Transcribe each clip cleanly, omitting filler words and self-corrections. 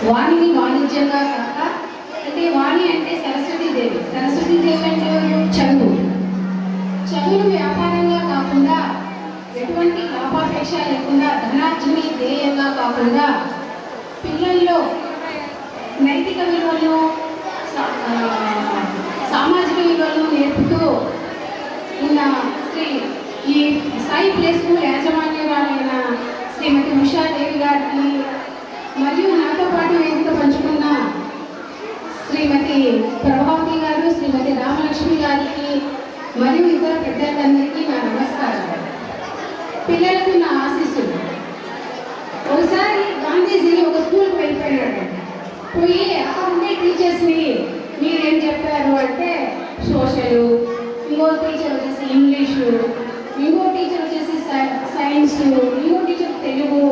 వాణిని వాణిజ్యంగా కాక, అంటే వాణి అంటే సరస్వతీదేవి. సరస్వతీదేవి అంటే చదువు. చదువును వ్యాపారంగా కాకుండా, ఎటువంటి లాభాపేక్ష లేకుండా, ధనార్జనే ధ్యేయంగా కాకుండా పిల్లల్లో నైతిక విలువలను, సామాజిక విలువలను నేర్పుతూ ఉన్న ఈ సాయి ప్లే స్కూల్ యాజమాన్యురాలైన శ్రీమతి ఉషాదేవి గారికి, మరియు నాతో పాటు వేదిక పంచుకున్న శ్రీమతి ప్రభావతి గారు, శ్రీమతి రామలక్ష్మి గారికి మరియు ఇతర పెద్దలందరికీ నా నమస్కారం. పిల్లలకు నా ఆశీస్సులు. ఒకసారి గాంధీజీ ఒక స్కూల్కి వెళ్ళిపోయాడు. పోయి అక్కడ ఉండే టీచర్స్ని మీరేం చెప్పారు అంటే సోషల్, ఇంకో టీచర్ వచ్చేసి ఇంగ్లీషు, ఇంకో టీచర్ వచ్చేసి సైన్స్, ఇంకో టీచర్ తెలుగు,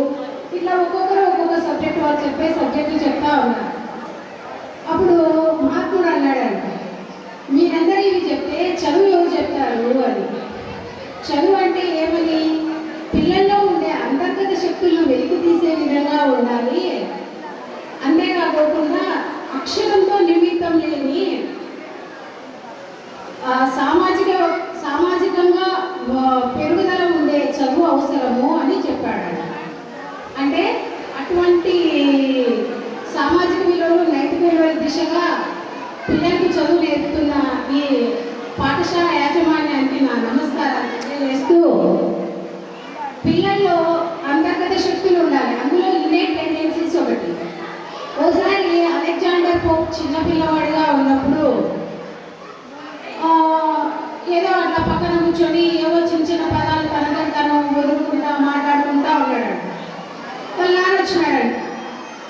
ఇట్లా ఒక్కొక్కరు ఒక్కొక్క సబ్జెక్ట్ వాళ్ళు చెప్పే సబ్జెక్టులు చెప్తా ఉన్నారు. అప్పుడు మహాత్ముడు అన్నాడంట, మీరందరూ ఇవి చెప్తే చదువు ఎవరు చెప్తారు అని. చదువు అంటే ఏమని? పిల్లల్లో ఉండే అంతర్గత శక్తులను వెలికి తీసే విధంగా ఉండాలి. అంతేకాకుండా అక్షరంతో నిమిత్తం లేని సామాజికంగా పెరుగుదల ఉండే చదువు అవసరము అని చెప్పాడు. అంటే అటువంటి సామాజిక విలువలు, నైతిక విలువల దిశగా పిల్లలకు చదువు నేర్పుతున్న ఈ పాఠశాల యాజమాన్యానికి నా నమస్కారాలు తెలియజేస్తూ, పిల్లల్లో అంతర్గత శక్తులు ఉండాలి. అందులో ఇన్నేట్ టెండెన్సీస్ ఒకటి. ఒకసారి అలెగ్జాండర్ పోప్ చిన్నపిల్లవాడిగా ఉన్నప్పుడు ఏదో అట్లా పక్కన కూర్చొని ఏవో చిన్న చిన్న పదాలు తను వదులుకుంటా మాట్లాడుకుంటా ఉన్నాడు. వాళ్ళ నాన్న వచ్చినాడంట.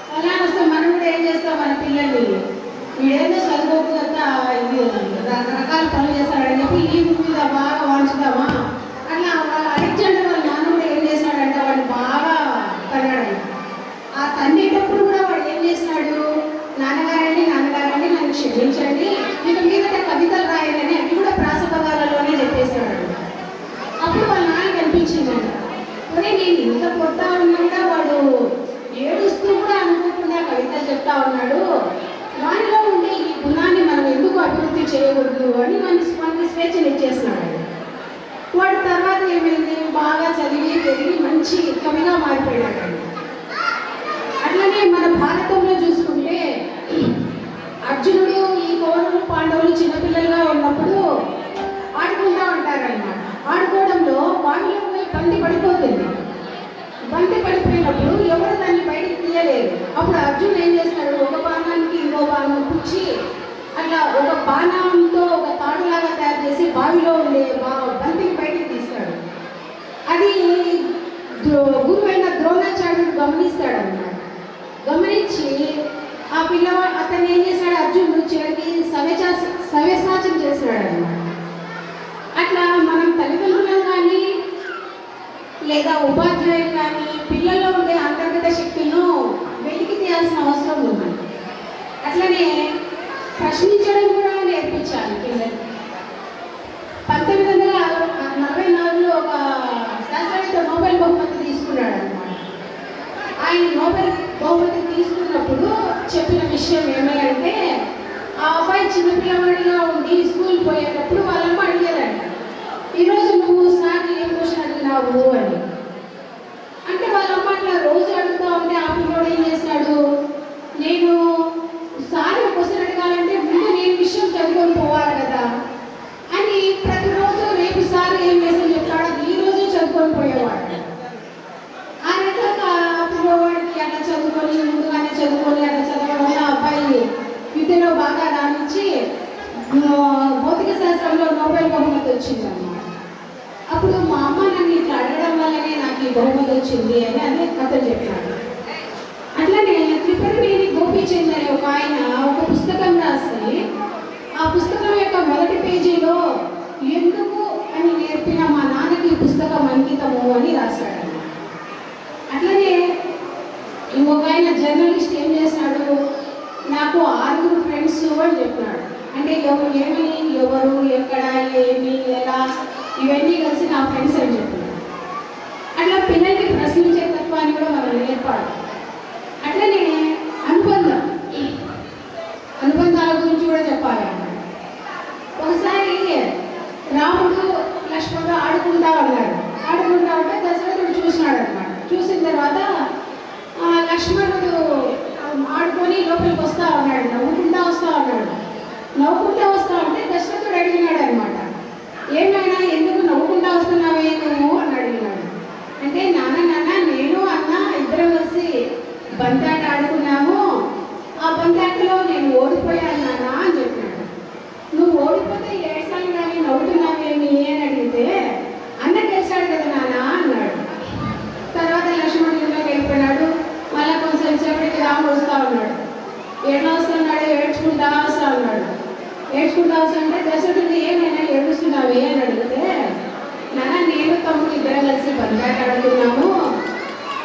వాళ్ళ నాన్న వస్తే మనం కూడా ఏం చేస్తాం, మన పిల్లల్ని వీడేదో చదువుకోకుండా ఇది రకరకాల పనులు చేస్తాడని చెప్పి ఈ మీద బాగా వాంచుదామా అట్లా. వాళ్ళ అలెగ్జాండర్ వాళ్ళ నాన్న కూడా ఏం చేశాడంటే వాడు బాగా తన్నాడంట. ఆ తన్నేటప్పుడు కూడా వాడు ఏం చేసినాడు, నాన్నగారండి నన్ను క్షమించండి, ఇక మీదట కవితలు రాయాలని అవి కూడా ప్రాస పదాలలోనే చెప్పేశాడు. అప్పుడు వాళ్ళ నాన్నకి అనిపించిందంట, ఒరే నేను ఇంత కొడతా ఉన్నా కూడా వాడు ఏడుస్తూ కూడా అనుకోకుండా కవితలు చెప్తా ఉన్నాడు, వానిలో ఉండే ఈ గుణాన్ని మనం ఎందుకు అభివృద్ధి చేయకూడదు అని మనకి స్వేచ్ఛనిచ్చేస్తున్నాడు. వాడు తర్వాత ఏమైంది, బాగా చదివి పెరిగి మంచి కవిగా మారిపోయాడు. అట్లనే మన భారతంలో చూసుకుంటే అర్జునుడు, ఈ కౌరవులు, పాండవులు చిన్నపిల్లలుగా ఉన్నప్పుడు ఆడుకుంటూ ఉంటారన్నమాట. ఆడుకోవడంలో బావిలో బంతి పడిపోతుంది. బంతి పడిపోయినప్పుడు ఎవరు దాన్ని బయటికి తీయలేరు. అప్పుడు అర్జునుడు ఏం చేస్తాడు, ఒక బాణానికి ఇంకో బాణం పుచ్చి అట్లా ఒక బాణంతో ఒక తాడులాగా తయారు చేసి బావిలో ఉండే బంతిని బయటికి తీస్తాడు. అది గురువైన ద్రోణాచార్యుడు గమనిస్తాడు అన్నమాట. గమనించి ఆ పిల్లవాడు అతను ఏం చేశాడు, అర్జునుడు చివరికి సవ్యసాచం చేశాడు అన్నమాట. అట్లా మనం తల్లిదండ్రులం కానీ లేదా ఉపాధ్యాయులు కానీ పిల్లల్లో ఉండే అంతర్గత శక్తులను వెలికి తీయాల్సిన అవసరం ఉంది. అట్లనే ప్రశ్నించడం కూడా నేర్పించాలి పిల్లలకి. 1944లో ఒక శాస్త్రవేత్త నోబెల్ బహుమతి తీసుకున్నాడు అన్నమాట. ఆయన నోబెల్ బహుమతి తీసుకున్నప్పుడు చెప్పిన విషయం ఏమంటే, ఆ అబ్బాయి చిన్నపిల్లవాడిగా ఉండి స్కూల్ పోయేటప్పుడు వాళ్ళమ్మ అడిగేదంట, ఈరోజు నువ్వు సార్ ఏం క్వశ్చన్ అడిగినావు అని. అంటే వాళ్ళమ్మ అట్లా రోజు అడుగుతా ఉంటే ఆ పిల్లోడు ఏం చేశాడు, నేను సార్ క్వశ్చన్ అడగాలంటే ముందు నేను విషయం చదువుకొని పోవాలి కదా అని ప్రతిరోజు రేపు సార్ ఏం వేసని చెప్తాడో ఈ రోజు చదువుకొని పోయేవాడు. ఆ రకంగా పిల్లవాడికి అట్లా చదువుకొని ముందుగానే చదువుకొని అట్లా చదవడం వల్ల అబ్బాయి విద్యలో బాగా రాణించి భౌతిక శాస్త్రంలో నోబెల్ బహుమతి వచ్చింది అన్నమాట. అప్పుడు మా అమ్మ నన్ను ఇట్లా అడగడం వల్లనే నాకు ఈ బహుమతి వచ్చింది అని అతను చెప్పాడు. అట్లనే త్రిపురనేని గోపీచంద్ అనే ఒక ఆయన ఒక పుస్తకం రాసి ఆ పుస్తకం యొక్క మొదటి పేజీలో ఎందుకు అని నేర్పిన మా నాన్నకి ఈ పుస్తకం అంకితము అని రాశాడు. అట్లనే ఇంకొక ఆయన జర్నలిస్ట్ ఏం చేశాడు, నాకు 6 ఫ్రెండ్స్ అని చెప్పినాడు. అంటే ఎవరు ఎక్కడ ఏమి ఎలా ఇవన్నీ కలిసి నా ఫ్రెండ్స్ అని చెప్పినాడు. అట్లా పిల్లలకి ప్రశ్నించే తత్వాన్ని కూడా మనం నేర్పాలి. అట్లనే అనుబంధ తర్వాత లక్ష్మణుడు ఆడుకొని లోపలికి వస్తూ ఉన్నాడు, నవ్వుకుంటా వస్తూ ఉన్నాడు. నవ్వుకుంటా వస్తా ఉంటే దశరథుడు అడిగినాడు అనమాట, ఏమైనా ఎందుకు నవ్వుకుంటా వస్తున్నావే నువ్వు అని అడిగినాడు. అంటే నాన్న నేను అన్న ఇద్దరం కలిసి బంతాట ఆడుకున్నాము, ఆ బంతాటలో నేను ఓడిపోయాను నాన్న అని చెప్పినాడు. నువ్వు ఓడిపోతే ఏడ్సాలు కానీ నవ్వుతున్నావేమి అని అడిగితే అన్న గెలిచాడు కదా నాన్న అన్నాడు. తర్వాత లక్ష్మణుడిలోకి వెళ్ళిపోయినాడు. మళ్ళీ కొంచెం సేపటికి రాముడు వస్తూ ఉన్నాడు. ఎట్లా వస్తున్నాడు? ఏడ్చుకుంటా వస్తూ ఉన్నాడు. ఏడ్చుకుంటా వస్తుంటే దశరథుడు ఏమైనా ఏడుస్తున్నావే అని అడిగితే, నాన్న నేను తమ్ముడు ఇద్దరం కలిసి బంతాట ఆడుతున్నాము,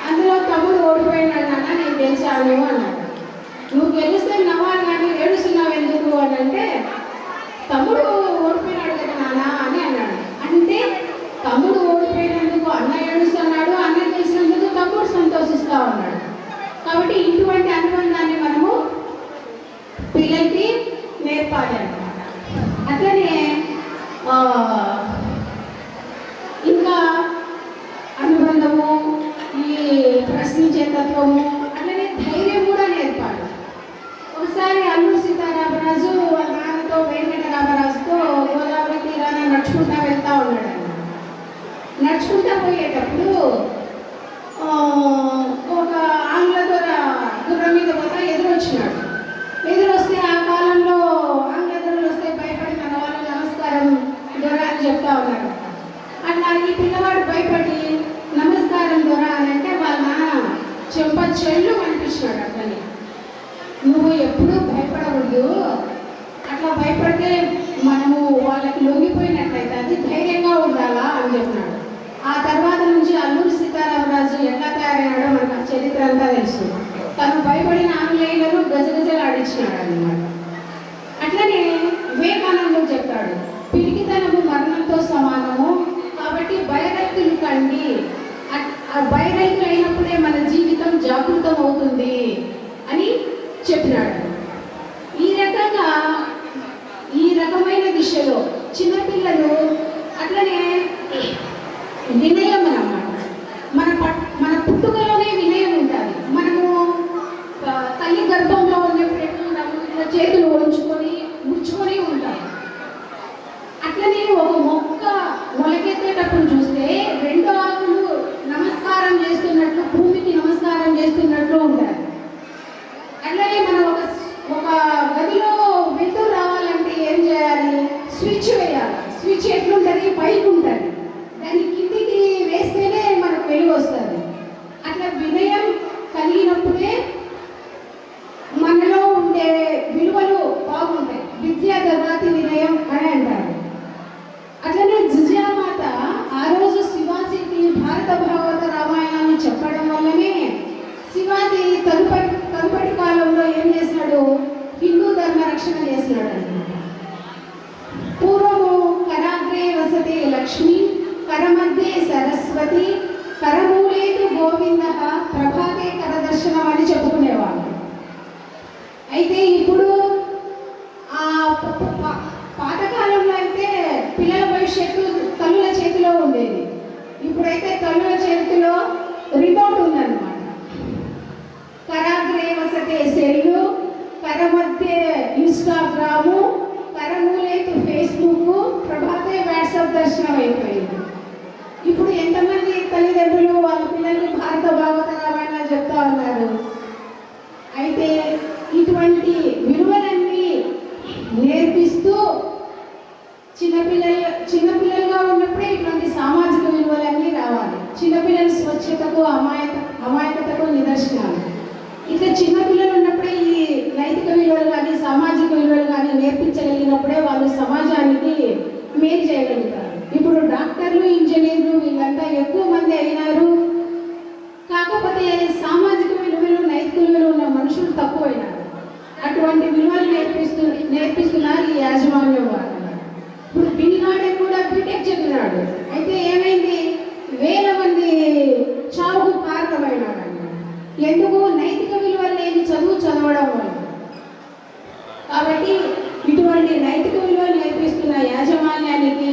అందులో తమ్ముడు ఓడిపోయినాడు నాన్న, నేను గెలిచాను అన్నాడు. నువ్వు గెలిస్తే నవ్వాలి కానీ ఏడుస్తున్నావు ఎందుకు అని అంటే, తమ్ముడు ఓడిపోయినాడు కదా నాన్న అని అన్నాడు. అంటే తమ్ముడు ఓడిపోయినందుకు అన్న ఏడుస్తున్నాడు, అన్న గెలిచినందుకు తమ్ముడు సంతోషిస్తూ ఉన్నాడు. కాబట్టి ఇటువంటి అనుబంధాన్ని మనము పిల్లలకి నేర్పాలి అన్నమాట. అట్లనే ఇంకా అనుబంధము, ఈ ప్రశ్నించే తత్వము, అట్లనే ధైర్యం కూడా నేర్పాలి. ఒకసారి అల్లూరి సీతారామరాజు వాళ్ళ నాన్నతో వెంకట రామరాజుతో గోదావరి తీరాన నడుచుకుంటా వెళ్తూ ఉన్నాడు. నడుచుకుంటా పోయేటప్పుడు ఒక ఆంగ్ల గుర్రం మీద పోతా ఎదురొచ్చినాడు. ఎదురొస్తే ఆ కాలంలో ఆంగ్ల దొరలు వస్తే భయపడి మన వాళ్ళు నమస్కారం దొర అని చెప్తా ఉన్నారు. అట్లా ఈ పిల్లవాడు భయపడి నమస్కారం దొర అని అంటే వాళ్ళ నాన్న చెంప చెల్లు అనిపించినాడు. అట్లని నువ్వు ఎప్పుడూ భయపడకూడదు, అట్లా భయపడితే మనము వాళ్ళకి లొంగిపోయినట్లయితే అది ధైర్యంగా ఉండాలా అని చెప్పినాడు. ఆ తర్వాత నుంచి అల్లూరి సీతారామరాజు ఎట్లా తయారైనాడో మనకు చరిత్ర అంతా తెలుసు. తను భయపడిన ఆంగ్లేయులను గజగజలు ఆడించినాడు అన్నమాట. అట్లనే వివేకానందుడు చెప్పాడు, పిరికితనము మరణంతో సమానము, కాబట్టి భయరహితులు కండి, భయరహితులు అయినప్పుడే మన జీవితం జాగృతం అవుతుంది అని చెప్పినాడు. ఈ రకమైన దిశలో చిన్నపిల్లలు అట్లనే వినయం అన్నమాట. మన పుట్టుకలోనే వినయం ఉంటుంది. మనము తల్లి గర్భంలో ఉన్నప్పుడు ఎట్లా చేతులు ముడుచుకొని ఉంటాం. అట్లనే ఒక మొక్క మొలకెత్తేటప్పుడు చూస్తే రెండు ఆకులు నమస్కారం చేస్తున్నట్లు, భూమికి నమస్కారం చేస్తున్నట్లు ఉంటాయి. అట్లనే మనం ఒక గదిలో వెలుతురు రావాలంటే ఏం చేయాలి? స్విచ్ వేయాలి. స్విచ్ ఎట్లుంటుంది? పైకి ఉంటుంది, దాన్ని కిందికి వేస్తేనే మనకు వెలుగు వస్తుంది. అట్లా వినయం కలిగినప్పుడే మనలో ఉండే విలువలు బాగుంటాయి. విద్యా దదాతి వినయం అని అంటారు. అట్లనే జిజియామాత ఆ రోజు శివాజీకి భారత భాగవత రామాయణాన్ని చెప్పడం వల్లనే శివాజీ తదుపరి కాలంలో ఏం చేశాడు? హిందూ ధర్మ రక్షణ చేసినాడు అన్నమాట. పూర్వము కరాగ్రే వసతే లక్ష్మి, కరమధ్యే సరస్వతి, కరమూలేతు గోవింద, ప్రభాతే కరదర్శనం అని చెప్పుకునేవాళ్ళు. అయితే ఇప్పుడు పాతకాలంలో అయితే పిల్లల భవిష్యత్తు తల్లుల చేతిలో ఉండేది. ఇప్పుడైతే తల్లుల చేతిలో రిమోట్ ఉందన్నమాట. కరాగ్రే వసతే సెల్లు, కరమధ్య ఇన్స్టాగ్రాము, కరమూలేతు ఫేస్బుక్, ప్రభాతే వాట్సాప్ దర్శనం అయిపోయింది. ఇప్పుడు ఎంతమంది తల్లిదండ్రులు వాళ్ళ పిల్లల్ని భారత భాగవత రామాయణ చెప్తా ఉన్నారు. అయితే ఇటువంటి విలువలన్నీ నేర్పిస్తూ చిన్నపిల్లలుగా ఉన్నప్పుడే ఇటువంటి సామాజిక విలువలన్నీ రావాలి. చిన్నపిల్లల స్వచ్ఛతకు అమాయకతకు నిదర్శనాలు. ఇట్లా చిన్నపిల్లలు ఉన్నప్పుడే ఈ నైతిక విలువలు కానీ సామాజిక విలువలు కానీ నేర్పించగలిగినప్పుడే వాళ్ళు సమాజానికి మేలు చేయగలుగుతారు. ఇప్పుడు డాక్టర్లు, ఇంజనీర్లు వీళ్ళంతా ఎక్కువ మంది అయినారు. కాకపోతే సామాజిక విలువలు, నైతిక విలువలు ఉన్న మనుషులు తక్కువైనారు. అటువంటి విలువలు నేర్పిస్తున్నారు ఈ యాజమాన్యం వాళ్ళు. ఇప్పుడు బిల్ గార్డెన్ కూడా బీటెక్ చదివినాడు. అయితే ఏమైంది? 1000 మంది చావుకు కారణమైనాడు. ఎందుకు? నైతిక విలువలు లేని చదవడం వల్ల. కాబట్టి ఇటువంటి నైతిక విలువలు నేర్పిస్తున్న యాజమాన్యానికి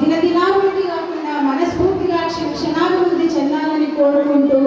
దినదినాభివృద్ధి కాకుండా మనస్ఫూర్తిగా క్షణాభివృద్ధి చెందాలని కోరుకుంటూ